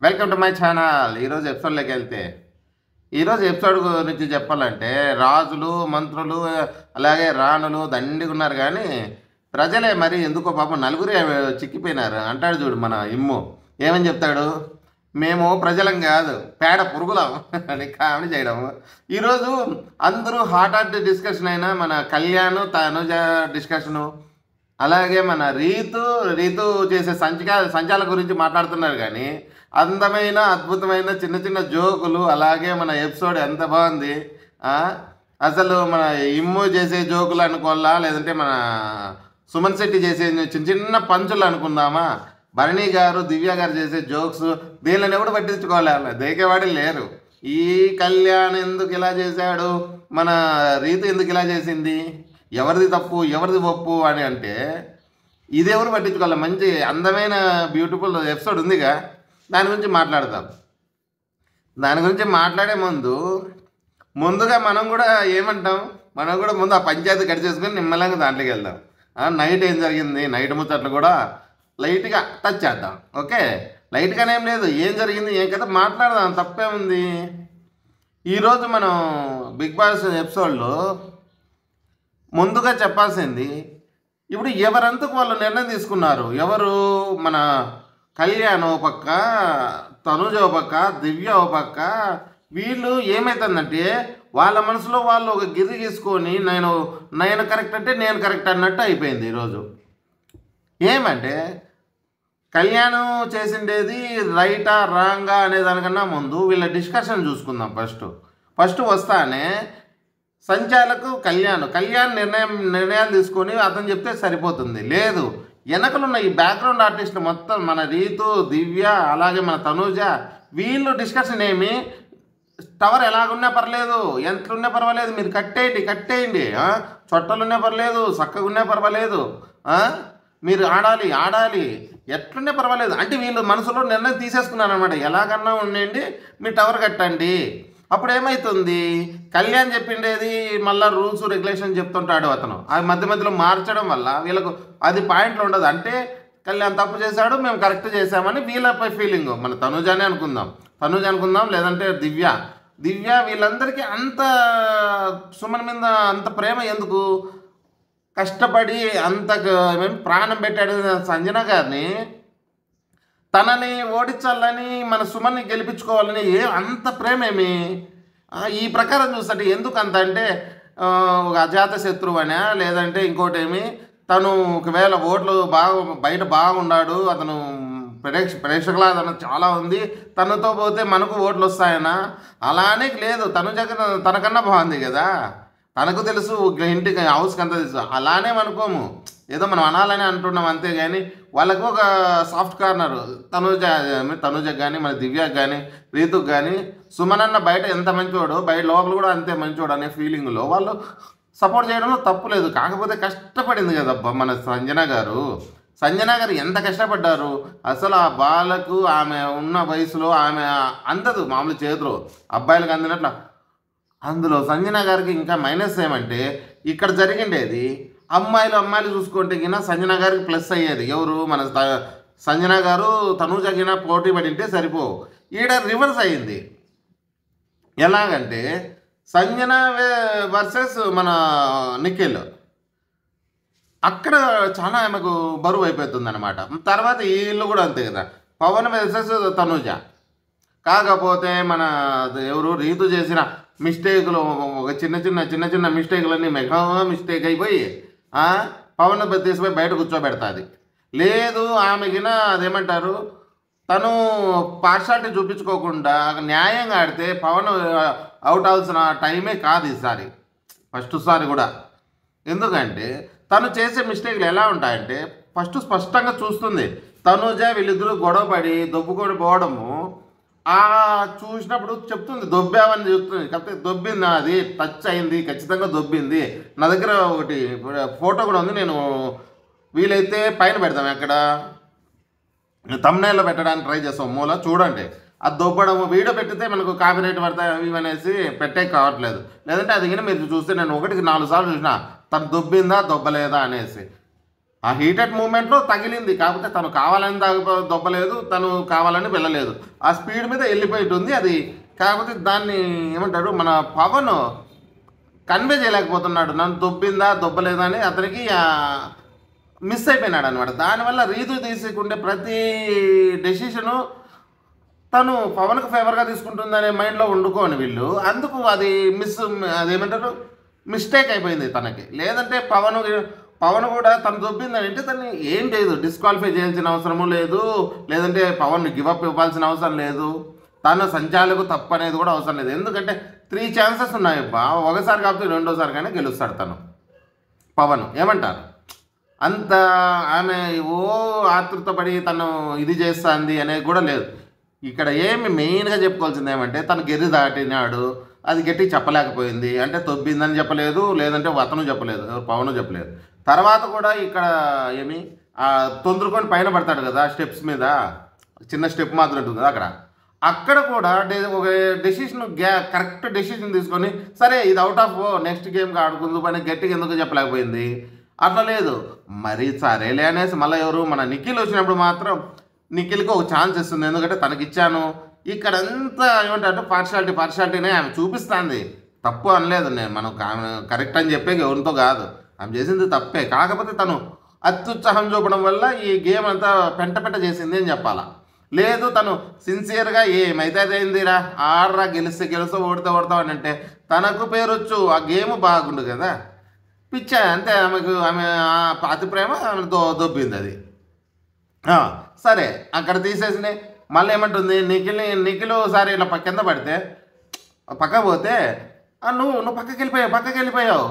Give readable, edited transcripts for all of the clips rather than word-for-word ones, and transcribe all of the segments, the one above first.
Welcome to my channel. ఈరోజు ఎపిసోడ్లోకి వెళ్తే ఈరోజు ఎపిసోడ్ గురించి చెప్పాలంటే రాజులు మంత్రులు అలాగే రాణులు దండిగా ఉన్నారు, కానీ ప్రజలే మరి ఎందుకో పాపం నలుగురే చిక్కిపోయినారు. అంటాడు చూడు మన ఇమ్ము, ఏమని చెప్తాడు, మేము ప్రజలం కాదు పేడ పురుగులం అని కామెడీ చేయడం. ఈరోజు అందరూ హాట్ డిస్కషన్ అయినా మన కళ్యాణ్ తనుజ డిస్కషను, అలాగే మన రీతు చేసే సంచాల గురించి మాట్లాడుతున్నారు. కానీ అందమైన అద్భుతమైన చిన్న చిన్న జోకులు, అలాగే మన ఎపిసోడ్ ఎంత బాగుంది. అసలు మన ఇమ్ము చేసే జోకులు అనుకోవాలా, లేదంటే మన సుమన్ శెట్టి చేసే చిన్న చిన్న పంచులు అనుకుందామా, భరణి గారు దివ్య గారు చేసే జోక్స్ దీనిని ఎవడు పట్టించుకోవాలి, దేకేవాడే లేరు. ఈ కళ్యాణ్ ఎందుకు ఇలా చేశాడు, మన రీతు ఎందుకు ఇలా చేసింది, ఎవరిది తప్పు ఎవరిది ఒప్పు అని అంటే ఇది ఎవరు పట్టించుకోవాలి. మంచి అందమైన బ్యూటిఫుల్ ఎపిసోడ్ ఉందిగా, దాని గురించి మాట్లాడదాం. దాని గురించి మాట్లాడే ముందుగా మనం కూడా ఏమంటాం, మనం కూడా ముందు ఆ పంచాయతీ గడిచేసుకొని నిమ్మలంగా దాంట్లోకి వెళ్దాం. నైట్ ఏం జరిగింది, నైట్ ముచ్చట్లు కూడా లైట్గా టచ్ చేద్దాం. ఓకే, లైట్గానే ఏం లేదు, ఏం జరిగింది ఏం కదా మాట్లాడదాం, తప్పే ఉంది. ఈరోజు మనం బిగ్ బాస్ ఎపిసోడ్లో ముందుగా చెప్పాల్సింది, ఇప్పుడు ఎవరంతకు వాళ్ళు నిర్ణయం తీసుకున్నారు. ఎవరు, మన కళ్యాణ్ ఓ పక్క, తనుజ ఓ పక్క, దివ్య ఓ పక్క. వీళ్ళు ఏమవుతుందంటే వాళ్ళ మనసులో వాళ్ళు ఒక గిరి గీసుకొని నేను కరెక్ట్ అంటే నేను కరెక్ట్ అన్నట్టు అయిపోయింది ఈరోజు. ఏమంటే కళ్యాణ్ చేసిండేది రైటా రాంగా అనే దానికన్నా ముందు వీళ్ళ డిస్కషన్ చూసుకుందాం. ఫస్ట్ వస్తానే సంచాలకు కళ్యాణ్ నిర్ణయాలు తీసుకొని అతను చెప్తే సరిపోతుంది. లేదు, వెనకలున్న ఈ బ్యాక్గ్రౌండ్ ఆర్టిస్టులు మొత్తం మన రీతు దివ్య అలాగే మన తనూజ, వీళ్ళు డిస్కషన్ ఏమి, టవర్ ఎలాగున్నా పర్లేదు, ఎంతలున్నా పర్వాలేదు, మీరు కట్టేయండి, చొట్టలున్నా పర్లేదు, చక్కగున్నా పర్వాలేదు, మీరు ఆడాలి ఎట్లున్నా పర్వాలేదు అంటే వీళ్ళు మనసులో నిర్ణయం తీసేసుకున్నారు అనమాట. ఎలాగన్నా ఉండండి, మీరు టవర్ కట్టండి. అప్పుడు ఏమవుతుంది, కళ్యాణ్ చెప్పిండేది మళ్ళీ రూల్స్ రెగ్యులేషన్ చెప్తుంటాడు అతను, అది మధ్యలో మార్చడం వల్ల వీళ్ళకు అది పాయింట్లు ఉండదు. అంటే కళ్యాణ్ తప్పు చేశాడు, మేము కరెక్ట్ చేశామని వీళ్ళపై ఫీలింగ్. మన తనుజానే అనుకుందాం, లేదంటే దివ్య వీళ్ళందరికీ అంత సుమన్ మీద అంత ప్రేమ ఎందుకు, కష్టపడి అంత ప్రాణం పెట్టాడు సంజన గారిని, తనని ఓడించాలని మన సుమన్ని గెలిపించుకోవాలని అంత ప్రేమేమి. ఈ ప్రకారం చూస్తుంటే ఎందుకు అంత అంటే ఒక అజాత శత్రువు అనే, లేదంటే ఇంకోటేమి, తను ఒకవేళ ఓట్లు బయట బాగున్నాడు, అతను ప్రేక్షకుల అతను చాలా ఉంది, తనతో పోతే మనకు ఓట్లు వస్తాయనా, అలానే లేదు. తనకన్నా బాగుంది కదా, తనకు తెలుసు, ఇంటికి హౌస్కి అంతా తెలుసు, అలానే అనుకోము, ఏదో మనం అనాలని అంటున్నాం అంతే. కానీ వాళ్ళకు ఒక సాఫ్ట్ కార్నర్ తనుజకు కానీ మన దివ్యకు కానీ రీతుకు కానీ, సుమన్ అన్న బయట ఎంత మంచివాడు బయట లోపల కూడా అంతే మంచివాడు అనే ఫీలింగ్లో వాళ్ళు సపోర్ట్ చేయడంలో తప్పు లేదు. కాకపోతే కష్టపడింది కదబ్బా మన సంజన గారు ఎంత కష్టపడ్డారు అసలు. ఆ బాలకు ఆమె ఉన్న వయసులో ఆమె అందదు మామూలు చేతులు, అబ్బాయిలకు అందినట్లు. అందులో సంజన గారికి ఇంకా మైనస్ ఏమంటే, ఇక్కడ జరిగిండేది అమ్మాయిలు చూసుకుంటే గిన సంజన గారికి ప్లస్ అయ్యేది. ఎవరు, మన సంజన గారు తనూజగిన పోటీ పడింటే సరిపోవు. ఈడ రివర్స్ అయ్యింది. ఎలాగంటే సంజన వర్సెస్ మన నిఖిల్, అక్కడ చాలా ఆమెకు బరువు అయిపోతుంది అనమాట. తర్వాత వీళ్ళు కూడా అంతే కదా, పవన్ వర్సెస్ తనూజ. కాకపోతే మన ఎవరు రీతు చేసిన మిస్టేకులు, ఒక చిన్న మిస్టేకులన్నీ మెగా మిస్టేక్ అయిపోయి పవన్ తీసిపోయి బయట కూర్చోబెడతాది. లేదు ఆమెకిన అదేమంటారు, తను పార్షాలిటీ చూపించుకోకుండా న్యాయంగా ఆడితే పవన్ అవుట్ అవ్వాల్సిన టైమే కాదు ఈసారి, ఫస్ట్ సారి కూడా. ఎందుకంటే తను చేసే మిస్టేక్లు ఎలా ఉంటాయంటే, ఫస్ట్ స్పష్టంగా చూస్తుంది తనుజ వీళ్ళిద్దరూ గొడవపడి దొబ్బుకొని పోవడము, చూసినప్పుడు చెప్తుంది దొబ్బావని చెప్తుంది. కాకపోతే దొబ్బింది, అది టచ్ అయింది, ఖచ్చితంగా దొబ్బింది. నా దగ్గర ఒకటి ఫోటో కూడా ఉంది, నేను వీలైతే పైన పెడతాం, ఎక్కడ తమ్నైల్లో పెట్టడానికి ట్రై చేస్తాం, మూల చూడండి. అది దొబ్బడము వీడియో పెట్టితే మనకు కాపీరైట్ పడతాయి అవి అనేసి పెట్టే కావట్లేదు. లేదంటే అది కానీ మీరు చూస్తే నేను 1కి 4 సార్లు చూసిన తను దొబ్బిందా దొబ్బలేదా అనేసి. ఆ హీటెడ్ మూమెంట్లో తగిలింది. కాకపోతే తను కావాలని దొబ్బలేదు, తను కావాలని వెళ్ళలేదు. ఆ స్పీడ్ మీద వెళ్ళిపోయింటుంది అది. కాకపోతే దాన్ని ఏమంటారు, మన పవన్ కన్వే చేయలేకపోతున్నాడు. నన్ను దొబ్బిందా దొబ్బలేదా అని అతనికి మిస్ అయిపోయినాడు అనమాట. దానివల్ల రీతు తీసుకుంటే ప్రతి డెసిషను తను పవన్కు ఫేవర్గా తీసుకుంటుందనే మైండ్లో వండుకోని వీళ్ళు. అందుకు అది అదేమంటారు, మిస్టేక్ అయిపోయింది తనకి. లేదంటే పవన్ కూడా తను దొబ్బిందని అంటే తను ఏం లేదు, డిస్క్వాలిఫై చేయాల్సిన అవసరము లేదు, లేదంటే పవన్ గివప్ ఇవ్వాల్సిన అవసరం లేదు, తన సంచాలకు తప్పు అనేది కూడా అవసరం లేదు. ఎందుకంటే 3 ఛాన్సెస్ ఉన్నాయి. ఒకసారి కాకపోతే రెండోసారి కానీ గెలుస్తాడు తను పవన్. ఏమంటారు? అంత ఆమె ఆతృతపడి తను ఇది చేస్తుంది అనేది కూడా లేదు. ఇక్కడ ఏమి మెయిన్గా చెప్పుకోవాల్సింది ఏమంటే, తను గెర్రి దాటినాడు, అది గట్టి చెప్పలేకపోయింది. అంటే తొబ్బిందని చెప్పలేదు, లేదంటే అతను చెప్పలేదు, పవన్ చెప్పలేదు. తర్వాత కూడా ఇక్కడ తొందరకొని పైన పడతాడు కదా స్టెప్స్ మీద, చిన్న స్టెప్ మాత్రం ఉంటుంది కదా, అక్కడ కూడా ఒక డెసిషన్ కరెక్ట్ డెసిషన్ తీసుకొని, సరే ఇది అవుట్ ఆఫ్, నెక్స్ట్ గేమ్కి ఆడుకుందు పని గట్టిగా ఎందుకు చెప్పలేకపోయింది. అట్లా లేదు, మరి సరేలే అనేసి మళ్ళీ మన నిఖిల్ వచ్చినప్పుడు మాత్రం నిఖిల్కి ఒక ఛాన్స్ ఇస్తుంది. ఎందుకంటే తనకిచ్చాను. ఇక్కడంతా ఏమంటారు, పార్షాలిటీనే ఆమె చూపిస్తుంది. తప్పు అనలేదు నేను, మనం కరెక్ట్ అని చెప్పే ఎవరితో కాదు, ఆమె చేసింది తప్పే. కాకపోతే తను అత్యుత్సాహం చూపడం వల్ల ఈ గేమ్ అంతా పెంట చేసింది అని చెప్పాలా. లేదు, తను సిన్సియర్గా ఏమైతే అదైందిరా, ఆడరా, గెలిస్తే ఓడతావు అని అంటే తనకు పేరొచ్చు, ఆ గేమ్ బాగుండు కదా, పిచ్చా అంతే. ఆమె అతి ప్రేమ ఆమె దొబ్బింది అది. సరే, అక్కడ తీసేసినాయి. మళ్ళీ ఏమంటుంది, నిఖిల్ ఒకసారి ఇలా కింద పడితే పక్క పోతే నువ్వు పక్కకి వెళ్ళిపోయావు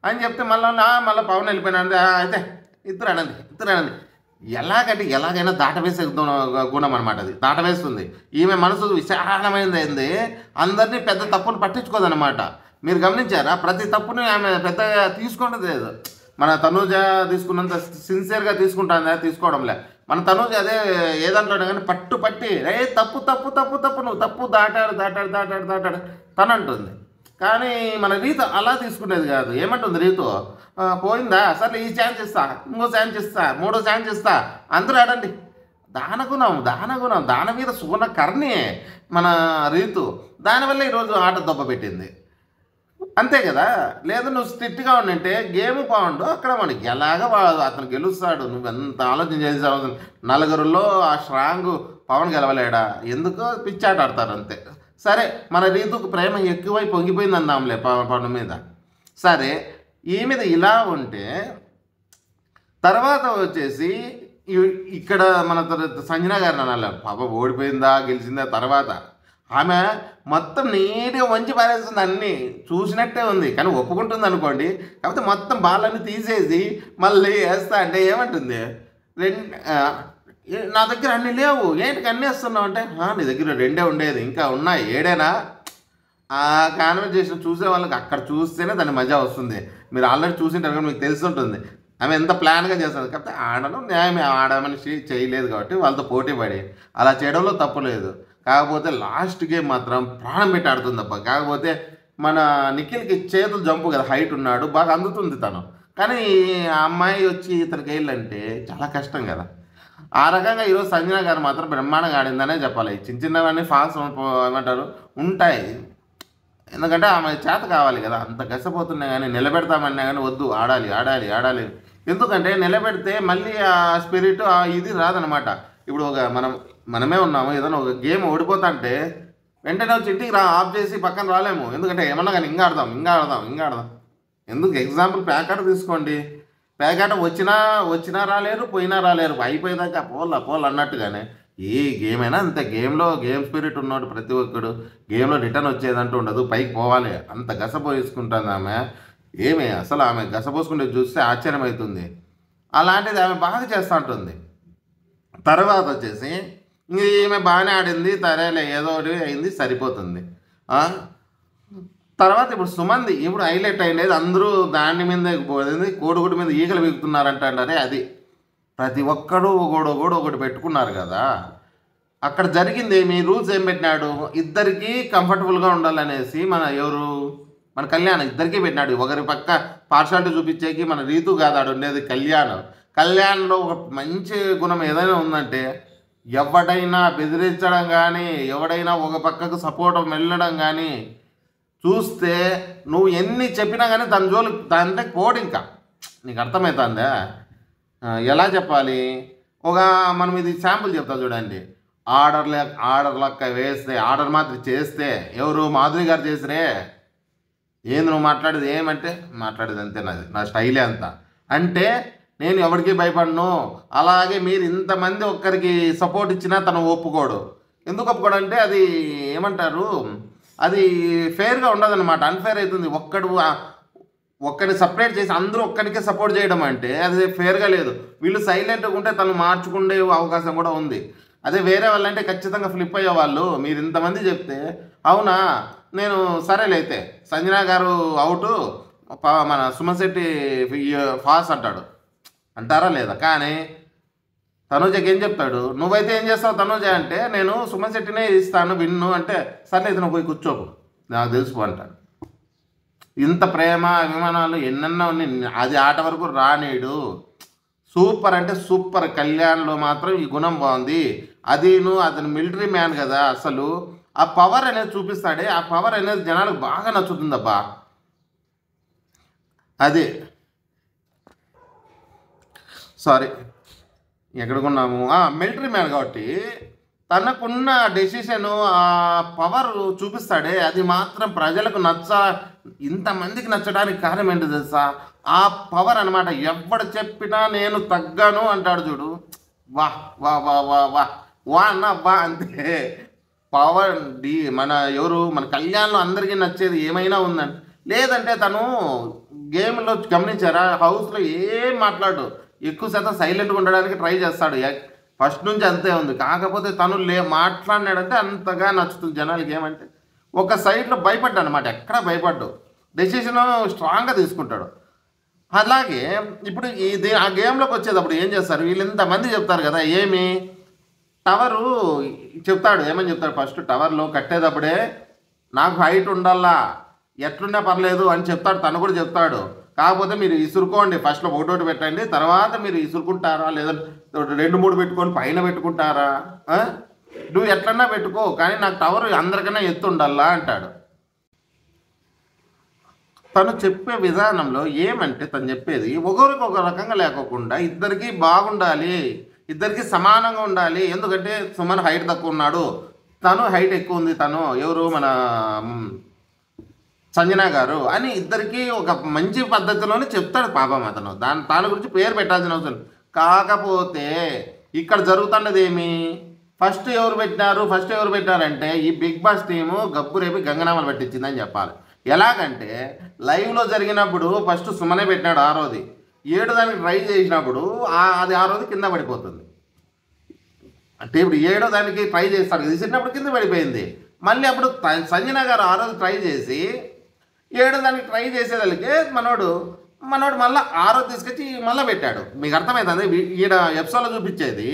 అని చెప్తే మళ్ళీ పవన్ వెళ్ళిపోయినా. అయితే ఇద్దరు అనండి ఎలాగైనా దాటవేసే గుణం అనమాట. అది దాటవేస్తుంది. ఈమె మనసు విశాలమైనది అయింది, అందరినీ పెద్ద తప్పులు పట్టించుకోదన్నమాట. మీరు గమనించారా? ప్రతి తప్పుని ఆమె పెద్దగా తీసుకున్నది లేదు. మన తనూజ తీసుకున్నంత సిన్సియర్గా తీసుకోవడంలే. మన తనూజ అదే ఏదంటాడు కానీ పట్టి తప్పు నువ్వు తప్పు దాటాడు తను అంటుంది. కానీ మన రీతు అలా తీసుకునేది కాదు. ఏమంటుంది రీతు, పోయిందా, సరే ఈ ఛాన్స్ ఇస్తా, ఇంకో ఛాన్స్ ఇస్తా, మూడో ఛాన్స్ ఇస్తా, అందరూ ఆడండి. దానగుణం దాని మీద సుగుణ కర్ణి మన రీతు. దానివల్ల ఈరోజు ఆట దెబ్బ పెట్టింది, అంతే కదా. లేదు, నువ్వు స్ట్రిక్ట్గా ఉండంటే గేమ్ బాగుండు, అక్కడ మనకి ఎలాగా అతను గెలుస్తాడు. నువ్వు ఎంత ఆలోచన చేసే అవసరం. నలుగురులో ఆ స్ట్రాంగ్ పవన్ గెలవలేడా, ఎందుకో పిచ్చాట ఆడతారు అంతే. సరే, మన రీతుకు ప్రేమ ఎక్కువై పొంగిపోయింది అందాంలే పవన్ మీద. సరే, ఈ మీద ఇలా ఉంటే తర్వాత వచ్చేసి ఇక్కడ మన సంజన గారిని అనాలి. పాప ఓడిపోయిందా గెలిచిందా తర్వాత ఆమె మొత్తం నీట్గా వంచి పారేస్తుంది. అన్నీ చూసినట్టే ఉంది, కానీ ఒప్పుకుంటుంది అనుకోండి. కాకపోతే మొత్తం బాళ్ళని తీసేసి మళ్ళీ వేస్తా అంటే ఏమంటుంది, నా దగ్గర అన్నీ లేవు, ఏంటికి అన్నీ వేస్తున్నావు అంటే, నీ దగ్గర 2 ఉండేది, ఇంకా ఉన్నాయి 7. ఆ కాన్వర్జేషన్ చూసే వాళ్ళకి అక్కడ చూస్తేనే దాని మజా వస్తుంది. మీరు ఆల్రెడీ చూసింటారు కానీ మీకు తెలిసి ఉంటుంది ఆమె ఎంత ప్లాన్గా చేస్తుంది. కాకపోతే ఆడమనిషి చేయలేదు కాబట్టి వాళ్ళతో పోటీ పడి అలా చేయడంలో తప్పు లేదు. కాకపోతే లాస్ట్ గేమ్ మాత్రం ప్రాణం పెట్టి ఆడుతుంది తప్ప. కాకపోతే మన నిఖిల్కి చేతులు జంపు కదా, హైట్ ఉన్నాడు, బాగా అందుతుంది తను. కానీ ఆ అమ్మాయి వచ్చి ఇతనికి వేయాలంటే చాలా కష్టం కదా. ఆ రకంగా ఈరోజు సంజన గారు మాత్రం బ్రహ్మాండంగా ఆడిందనే చెప్పాలి. చిన్నవన్నీ ఫాల్స్ ఏమంటారు ఉంటాయి, ఎందుకంటే ఆమె చేత కావాలి కదా. అంత కష్టపోతున్నా కానీ నిలబెడతామన్నా కానీ వద్దు, ఆడాలి. ఎందుకంటే నిలబెడితే మళ్ళీ ఆ స్పిరిట్ ఇది రాదనమాట. ఇప్పుడు మనమే ఉన్నాము, ఏదైనా ఒక గేమ్ ఓడిపోతా అంటే వెంటనే వచ్చి ఇంటికి ఆఫ్ చేసి పక్కన రాలేము. ఎందుకంటే ఏమన్నా కానీ ఇంకా ఆడదాం. ఎందుకు ఎగ్జాంపుల్ ప్యాకాట తీసుకోండి. ప్యాకాట వచ్చినా రాలేరు, పోయినా రాలేరు, అయిపోయేదాకా పోల్ అన్నట్టుగానే ఏ గేమ్ అయినా అంతే. గేమ్ స్పిరిట్ ఉన్నాడు ప్రతి ఒక్కడు. గేమ్లో రిటర్న్ వచ్చేదంటూ ఉండదు, పైకి పోవాలి. అంత గసపోసుకుంటుంది ఆమె. అసలు ఆమె గసపోసుకుంటే చూస్తే ఆశ్చర్యమవుతుంది. అలాంటిది ఆమె బాగా చేస్తూ ఉంటుంది. తర్వాత వచ్చేసి ఈమె బాగానే ఆడింది, తరేలే ఏదో ఒకటి అయింది, సరిపోతుంది. తర్వాత ఇప్పుడు సుమంది ఇప్పుడు హైలైట్ అయ్యేది, అందరూ దాని మీద పోయింది, కోడిగుడి మీద ఈగలు వీగుతున్నారంటారే. అది ప్రతి ఒక్కడు ఒకటి పెట్టుకున్నారు కదా. అక్కడ జరిగింది రూల్స్ ఏం పెట్టినాడు, ఇద్దరికీ కంఫర్టబుల్గా ఉండాలనేసి మన కళ్యాణ్ ఇద్దరికీ పెట్టినాడు. ఒకరి పక్క పార్షాలిటీ చూపించేకి మన రీతు కాదు ఆడు ఉండేది, కళ్యాణ్. కళ్యాణ్లో ఒక మంచి గుణం ఏదైనా ఉందంటే ఎవడైనా బెదిరించడం కానీ, ఎవడైనా ఒక పక్కకు సపోర్ట్ వెళ్ళడం కానీ చూస్తే నువ్వు ఎన్ని చెప్పినా కానీ తన జోలు దాంట్లో పోడు. ఇంకా నీకు అర్థమవుతుందా? ఎలా చెప్పాలి? ఒక మనం ఇది శాంపుల్ చెప్తా చూడండి. ఆర్డర్ లెక్క వేస్తే, ఆర్డర్ మాత్రం చేస్తే ఎవరు మాధురి గారు చేసిరే, ఏంది నువ్వు మాట్లాడేది ఏమంటే మాట్లాడేది అంతే, నా స్టైలే అంతా అంటే నేను ఎవరికి భయపడను. అలాగే మీరు ఇంతమంది ఒక్కరికి సపోర్ట్ ఇచ్చినా తను ఒప్పుకోడు. ఎందుకు ఒప్పుకోడు అంటే అది ఏమంటారు, అది ఫెయిర్గా ఉండదన్నమాట, అన్ఫేర్ అవుతుంది. ఒక్కడిని సపరేట్ చేసి అందరూ ఒక్కడికే సపోర్ట్ చేయడం అంటే అది ఫేర్గా లేదు. వీళ్ళు సైలెంట్గా ఉంటే తను మార్చుకునే అవకాశం కూడా ఉంది. అదే వేరే వాళ్ళంటే ఖచ్చితంగా ఫ్లిప్ అయ్యే వాళ్ళు. మీరు ఇంతమంది చెప్తే అవునా నేను సరేలే అయితే సంజన గారు అవుటు, మన సుమన్ శెట్టి ఫాస్ అంటారా లేదా? కానీ తనూజకి ఏం చెప్తాడు, నువ్వైతే ఏం చేస్తావు తనూజ అంటే నేను సుమన్ శెట్టినే ఇస్తాను విన్ను అంటే, సర్లే అయితే నువ్వు పోయి కూర్చోకు నాకు తెలుసుకో అంటాడు. ఇంత ప్రేమ అభిమానాలు ఎన్నెన్నో అది ఆట వరకు రానీడు. సూపర్ అంటే సూపర్. కళ్యాణ్లో మాత్రం ఈ గుణం బాగుంది. అతను మిలిటరీ మ్యాన్ కదా, అసలు ఆ పవర్ అనేది చూపిస్తాడే, ఆ పవర్ అనేది జనాలకు బాగా నచ్చుతుందబ్బా. అదే సారీ ఎక్కడికున్నాము, మిలిటరీ మ్యాన్ కాబట్టి తనకున్న డెసిషను ఆ పవర్ చూపిస్తాడే, అది మాత్రం ప్రజలకు ఇంతమందికి నచ్చడానికి కారణం ఏంటి తెలుసా? ఆ పవర్ అనమాట. ఎవడు చెప్పినా నేను తగ్గను అంటాడు చూడు, వా వా వా వా వా వా అన్న వా అంతే. పవర్ మన కళ్యాణ్లో అందరికీ నచ్చేది ఏమైనా ఉందండి. లేదంటే తను గేమ్లో గమనించారా, హౌస్లో ఏం మాట్లాడు, ఎక్కువ శాతం సైలెంట్గా ఉండడానికి ట్రై చేస్తాడు. ఫస్ట్ నుంచి అంతే ఉంది. కాకపోతే తను మాట్లాడినాడంటే అంతగా నచ్చుతుంది జనాలకి. ఏమంటే ఒక సైడ్లో భయపడ్డా అనమాట, ఎక్కడ భయపడ్డు, డెసిషన్ స్ట్రాంగ్గా తీసుకుంటాడు. అలాగే ఇప్పుడు ఆ గేమ్లోకి వచ్చేటప్పుడు ఏం చేస్తారు వీళ్ళు, ఇంతమంది చెప్తారు కదా, ఏమి టవరు చెప్తాడు, ఏమని చెప్తాడు ఫస్ట్ టవర్లో కట్టేటప్పుడే నాకు హైట్ ఉండాలా, ఎట్లున్నా పర్లేదు అని చెప్తాడు. తను కూడా చెప్తాడు. కాకపోతే మీరు ఇసురుకోండి, ఫస్ట్లో ఒకటోటి పెట్టండి, తర్వాత మీరు ఇసురుకుంటారా లేదా 2-3 పెట్టుకొని పైన పెట్టుకుంటారా, నువ్వు ఎట్లన్నా పెట్టుకో కానీ నాకు టవర్ అందరికన్నా ఎత్తు ఉండాలా అంటాడు. తను చెప్పే విధానంలో ఏమంటే తను చెప్పేది ఒకరికి ఒక రకంగా లేకోకుండా ఇద్దరికీ బాగుండాలి, ఇద్దరికి సమానంగా ఉండాలి. ఎందుకంటే సుమన్ హైట్ తక్కువ ఉన్నాడు, తను హైట్ ఎక్కువ ఉంది, తను ఎవరు మన సంజన గారు అని ఇద్దరికీ ఒక మంచి పద్ధతిలోనే చెప్తాడు పాపం అతను. దాని గురించి పేరు పెట్టాల్సిన అవసరం. కాకపోతే ఇక్కడ జరుగుతున్నది ఏమి, ఫస్ట్ ఎవరు పెట్టారంటే ఈ బిగ్ బాస్ టీము గబ్బు రేపి గంగనామాలు పెట్టించిందని చెప్పాలి. ఎలాగంటే లైవ్లో జరిగినప్పుడు ఫస్ట్ సుమనే పెట్టినాడు 6వది, 7 దానికి ట్రై చేసినప్పుడు అది 6వది కింద పడిపోతుంది. అంటే ఇప్పుడు 7 దానికి ట్రై చేస్తాడు, తీసినప్పుడు కింద పడిపోయింది. మళ్ళీ అప్పుడు సంజన గారు 6వది ట్రై చేసి 7 దానికి ట్రై చేసేదానికి మనోడు మళ్ళీ 6వది తీసుకొచ్చి మళ్ళీ పెట్టాడు. మీకు అర్థమవుతుంది? ఈడ ఎపిసోడ్లో చూపించేది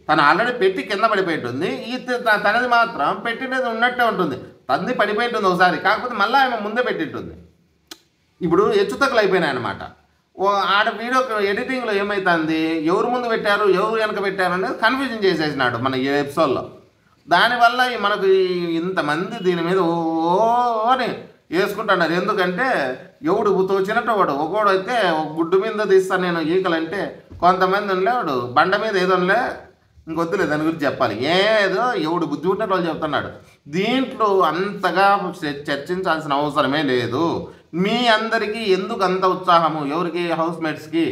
తను ఆల్రెడీ పెట్టి కింద పడిపోయి ఉంటుంది, తనది మాత్రం పెట్టినది ఉన్నట్టే ఉంటుంది. తనది పడిపోయి ఉంటుంది ఒకసారి, కాకపోతే మళ్ళీ ఆమె ముందే పెట్టింటుంది. ఇప్పుడు హెచ్చుతక్కులు అయిపోయినాయి అనమాట. ఆడ వీడియో ఎడిటింగ్లో ఏమవుతుంది, ఎవరు ముందు పెట్టారు ఎవరు వెనక పెట్టారు అనేది కన్ఫ్యూజన్ చేసేసినాడు మన ఈ ఎపిసోడ్లో. దానివల్ల మనకు ఇంతమంది దీని మీద అని వేసుకుంటున్నారు. ఎందుకంటే ఎవడు తోచినట్టు ఒకడు అయితే గుడ్డు మీద తీస్తాను నేను ఈకలంటే, కొంతమంది ఉండలేవాడు బండ మీద ఏదోలే ఇంకొద్దులే దాని గురించి చెప్పాలి, ఏదో ఎవడు బుద్ధి పుట్టినట్టు వాళ్ళు చెప్తున్నాడు. దీంట్లో అంతగా చర్చించాల్సిన అవసరమే లేదు. మీ అందరికీ ఎందుకు అంత ఉత్సాహము, ఎవరికి హౌస్ మేట్స్కి,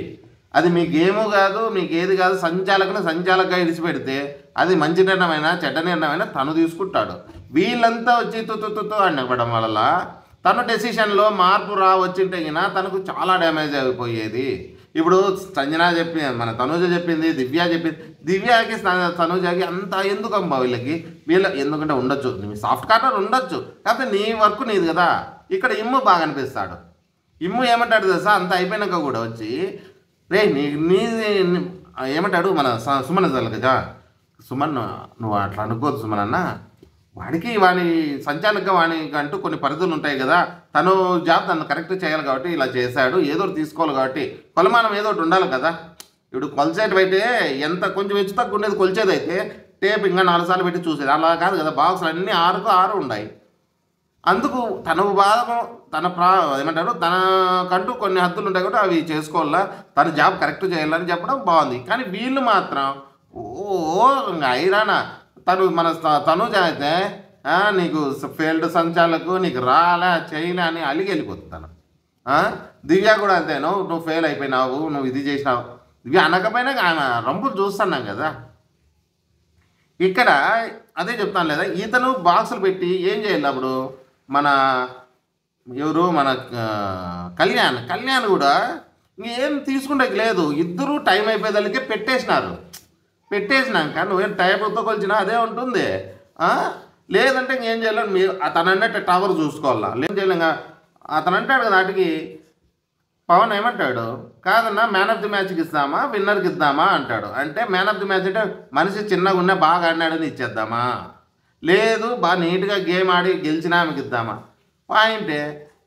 అది మీ గేము కాదు, మీకు ఏది కాదు. సంచాలకుగా ఇడిచిపెడితే అది మంచి నిర్ణయమైనా చెడ్డ నిర్ణయమైనా తను తీసుకుంటాడు. వీళ్ళంతా వచ్చి తుతు అనడం వల్ల తన డెసిషన్లో మార్పు వచ్చింటే తనకు చాలా డ్యామేజ్ అయిపోయేది. ఇప్పుడు సంజన చెప్పింది, మన తనూజ చెప్పింది, దివ్య చెప్పింది. దివ్యకి తనూజకి అంత ఎందుకు అమ్మా ఎందుకంటే ఉండొచ్చు, సాఫ్ట్ కార్నర్ ఉండొచ్చు, కాకపోతే నీ వర్క్ నీది కదా. ఇక్కడ ఇమ్ము బాగా అనిపిస్తాడు. ఇమ్ము ఏమంటాడు తెలుసా, అంత అయిపోయినాక కూడా వచ్చి రే నీ ఏమంటాడు మన సుమన్ కదా, సుమన్ నువ్వు అట్లా అనుకోవద్దు సుమన్ అన్న, వాని సంచాలకంగా వానికి అంటూ కొన్ని పరిధులు ఉంటాయి కదా, తను జాబ్ తను కరెక్ట్ చేయాలి కాబట్టి ఇలా చేశాడు, ఏదో తీసుకోవాలి కాబట్టి కొలమానం ఏదో ఒకటి ఉండాలి కదా. ఇప్పుడు కొలిచేటి అయితే ఎంత కొంచెం హెచ్చు తక్కువ ఉండేది కొలిచేది అయితే టేప్ ఇంకా 4 సార్లు పెట్టి చూసేది. అలా కాదు కదా, బాక్సులు అన్నీ 6కు 6 ఉన్నాయి. అందుకు తన భాగం ఏమంటారు, తనకంటూ కొన్ని హద్దులు ఉంటాయి కాబట్టి అవి చేసుకోవాలా, తన జాబ్ కరెక్ట్ చేయాలని చెప్పడం బాగుంది. కానీ వీళ్ళు మాత్రం ఇంకా ఐరానా తనుజ అయితే నీకు ఫీల్డ్ సంచాలకు నీకు రాలే చేయలే అని అలిగి వెళ్ళిపోతుంది తను. దివ్య కూడా అంతే, నువ్వు ఫెయిల్ అయిపోయినావు, నువ్వు ఇది చేసినావు. దివ్య అనకపోయినా ఆమె రంపులు చూస్తున్నాం కదా. ఇక్కడ అదే చెప్తాను లేదా, ఇతను బాక్సులు పెట్టి ఏం చేయాలి అప్పుడు మన కళ్యాణ్ కూడా ఇంకేం తీసుకుంటే లేదు. ఇద్దరు టైం అయిపోయేదానికే పెట్టేసినాక నువ్వేం టైంతో కొలిచినా అదే ఉంటుంది. లేదంటే ఇంకేం చేయాలని మీరు అతను అన్నట్టు టవర్ చూసుకోవాలా. ఏం చేయాలి ఇంకా అతను అంటాడు కదా, నాటికి పవన్ ఏమంటాడు, కాదన్నా మ్యాన్ ఆఫ్ ది మ్యాచ్కి ఇద్దామా విన్నర్కి ఇద్దామా అంటాడు. అంటే మ్యాన్ ఆఫ్ ది మ్యాచ్ అంటే మనిషి చిన్నగా ఉన్నా బాగా ఆడినాడని ఇచ్చేద్దామా, లేదు బాగా నీట్గా గేమ్ ఆడి గెలిచినా ఆమెకి ఇద్దామా పాయింటే.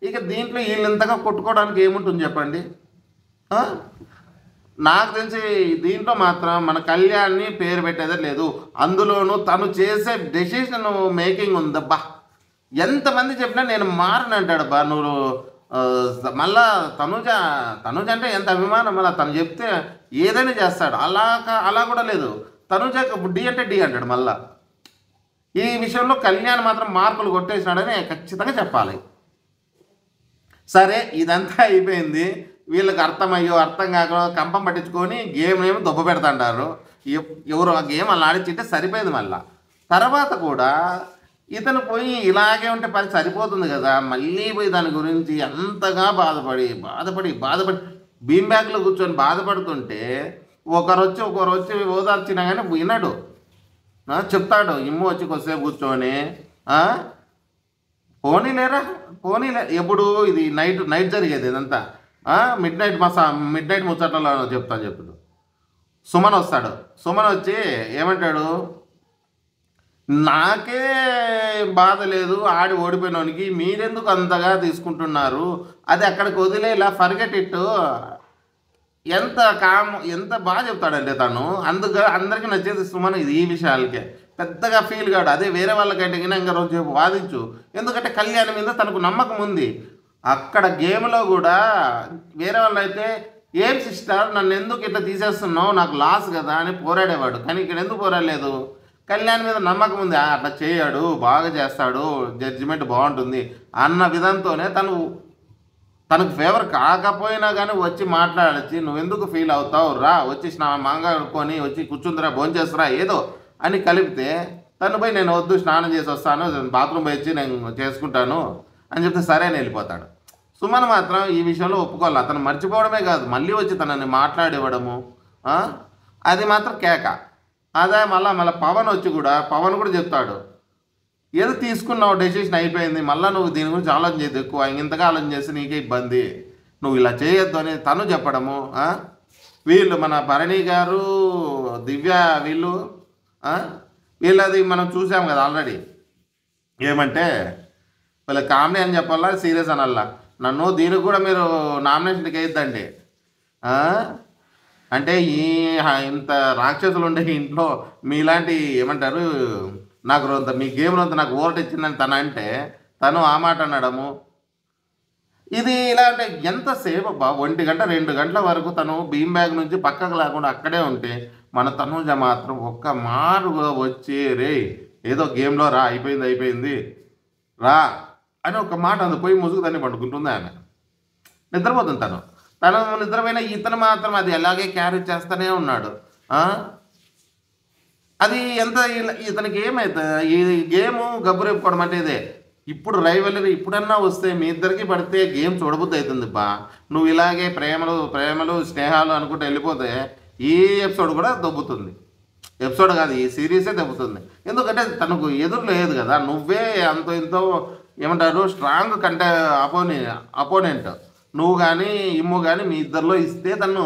ఇక దీంట్లో వీళ్ళు ఇంతగా కొట్టుకోవడానికి ఏముంటుంది చెప్పండి. నాకు తెలిసి దీంట్లో మాత్రం మన కళ్యాణ్ని పేరు పెట్టేదే లేదు. అందులోనూ తను చేసే డెసిషన్ మేకింగ్ ఉందబ్బా. ఎంతమంది చెప్పినా నేను మారనంటాడు బా. నువ్వు మళ్ళా తనుజ అంటే ఎంత అభిమానం, మళ్ళీ తను చెప్తే ఏదైనా చేస్తాడు. అలా కూడా లేదు, తనుజ డి అంటే డి అంటాడు. మళ్ళా ఈ విషయంలో కళ్యాణ్ మాత్రం మార్కులు కొట్టేసినాడని ఖచ్చితంగా చెప్పాలి. సరే ఇదంతా అయిపోయింది. వీళ్ళకి అర్థం కాక కంపం పట్టించుకొని గేమ్ ఏమో దొబ్బ పెడతాంటారు. ఎవరు ఆ గేమ్ అలా ఆడిచ్చింటే సరిపోయింది. మళ్ళా తర్వాత కూడా ఇతను పోయి ఇలాగే ఉంటే పని సరిపోతుంది కదా, మళ్ళీ పోయి దాని గురించి అంతగా బాధపడి బీమ్ బ్యాగ్లో కూర్చొని బాధపడుతుంటే ఒకరు వచ్చి ఓదార్చినా కానీ వినడు. చెప్తాడు ఇమ్ము వచ్చి కొద్దిసేపు కూర్చొని పోనీలే. ఎప్పుడు ఇది నైట్ జరిగేది ఇదంతా మిడ్ నైట్ ముచ్చట్లలో చెప్తాడు. సుమన్ వస్తాడు. సుమన్ వచ్చి ఏమంటాడు, నాకే బాధ లేదు ఆడి ఓడిపోయినోనికి, మీరెందుకు అంతగా తీసుకుంటున్నారు, అది అక్కడికి వదిలేలా ఫర్గెట్ ఇట్. ఎంత బాగా చెప్తాడంటే తను. అందరికీ నచ్చేది సుమన్ ఇది ఈ విషయాలకే. పెద్దగా ఫీల్ కాడు. అదే వేరే వాళ్ళకంటే ఇంకా రోజు వాదించు, ఎందుకంటే కళ్యాణ్ మీద తనకు నమ్మకం ఉంది. అక్కడ గేమ్లో కూడా వేరే వాళ్ళు అయితే ఏం సిస్టర్ నన్ను ఎందుకు ఇట్లా తీసేస్తున్నావు, నాకు లాస్ కదా అని పోరాడేవాడు. కానీ ఇక్కడ ఎందుకు పోరాడలేదు, కళ్యాణ్ మీద నమ్మకం ఉంది, అట్లా చేయడు, బాగా చేస్తాడు, జడ్జిమెంట్ బాగుంటుంది అన్న విధంతోనే తనకు ఫేవర్ కాకపోయినా కానీ వచ్చి మాట్లాడచ్చి నువ్వెందుకు ఫీల్ అవుతావు, రా వచ్చి మాంగాడుకొని వచ్చి కూర్చుందిరా, భోంచేస్తురా ఏదో అని కలిపితే తను పోయి నేను వద్దు స్నానం చేసి వస్తాను, బాత్రూమ్ పోయి వచ్చి నేను చేసుకుంటాను అని చెప్తే సరే అని వెళ్ళిపోతాడు. సుమన్ మాత్రం ఈ విషయంలో ఒప్పుకోవాలి. అతను మర్చిపోవడమే కాదు, మళ్ళీ వచ్చి తనని మాట్లాడివ్వడము అది మాత్రం కేక. అదే మళ్ళీ పవన్ కూడా చెప్తాడు, ఏదో తీసుకున్నావు డెసిషన్ అయిపోయింది, మళ్ళీ నువ్వు దీని గురించి ఆలోచన చేయద్దు ఎక్కువ, ఇంతగా ఆలోచన చేస్తే నీకే ఇబ్బంది, నువ్వు ఇలా చేయొద్దు అని తను చెప్పడము. వీళ్ళు మన భరణి గారు దివ్య వీళ్ళది మనం చూసాం కదా ఆల్రెడీ. ఏమంటే వీళ్ళ కామెడీ అని చెప్పాలా సీరియస్ అనల్లా, నన్ను దీనికి కూడా మీరు నామినేషన్కి వేయద్దండి. అంటే ఇంత రాక్షసులు ఉండే ఇంట్లో మీలాంటి ఏమంటారు నాకు మీ గేమ్లో నాకు ఓవర్ట్ ఇచ్చిందని తను ఆ మాట అనడము. ఇది ఇలా అంటే ఎంతసేపు అబ్బా, 1 గంట 2 గంటల వరకు తను బీమ్ బ్యాగ్ నుంచి పక్కకు లేకుండా అక్కడే ఉంటే మన తనుజ మాత్రం ఒక్క మారుగా వచ్చి రే ఏదో గేమ్లో రా అయిపోయింది రా అని ఒక మాట అందు పోయి ముసుగు దాన్ని పండుకుంటుంది. ఆమె నిద్రపోతుంది. తను నిద్రపోయిన ఇతను మాత్రం అది అలాగే క్యారీ చేస్తూనే ఉన్నాడు. అది ఇతనికి ఏమవుతుంది, ఈ గేము గబ్బు రేపుకోవడం అంటే ఇదే. ఇప్పుడు రైవలరీ ఇప్పుడన్నా వస్తే మీ ఇద్దరికి పడితే గేమ్ చూడబుద్ధి అవుతుంది బా. నువ్వు ఇలాగే ప్రేమలు స్నేహాలు అనుకుంటూ వెళ్ళిపోతే ఈ ఎపిసోడ్ కూడా దొబ్బుతుంది. ఎపిసోడ్ కాదు, ఈ సిరీసే దొబ్బుతుంది. ఎందుకంటే తనకు ఎదురు లేదు కదా, నువ్వే అంతో ఇంతో ఏమంటారు స్ట్రాంగ్ అపోనెంట్ నువ్వు కానీ ఇమ్ము కానీ మీ ఇద్దరిలో ఇస్తే తను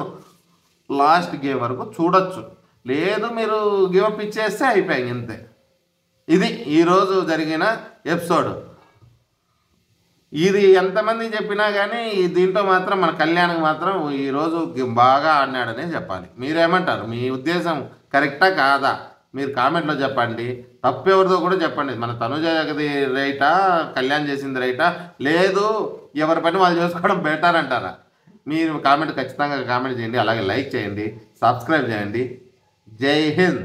లాస్ట్ గేమ్ వరకు చూడొచ్చు. లేదు మీరు గివప్ ఇచ్చేస్తే అయిపోయింది ఇంతే. ఇది ఈరోజు జరిగిన ఎపిసోడ్. ఇది ఎంతమంది చెప్పినా కానీ దీంట్లో మాత్రం మన కళ్యాణ్కి మాత్రం ఈరోజు బాగా ఆడినాడనే చెప్పాలి. మీరేమంటారు? మీ ఉద్దేశం కరెక్టా కాదా? మీరు కామెంట్లో చెప్పండి. తప్పెవరిదో కూడా చెప్పండి. మన తనుజది రైటా, కళ్యాణ్ చేసింది రైటా, లేదు ఎవరి పని వాళ్ళు చేసుకోవడం బెటర్ అంటారా? మీరు కామెంట్ ఖచ్చితంగా కామెంట్ చేయండి. అలాగే లైక్ చేయండి, సబ్స్క్రైబ్ చేయండి. జై హింద్.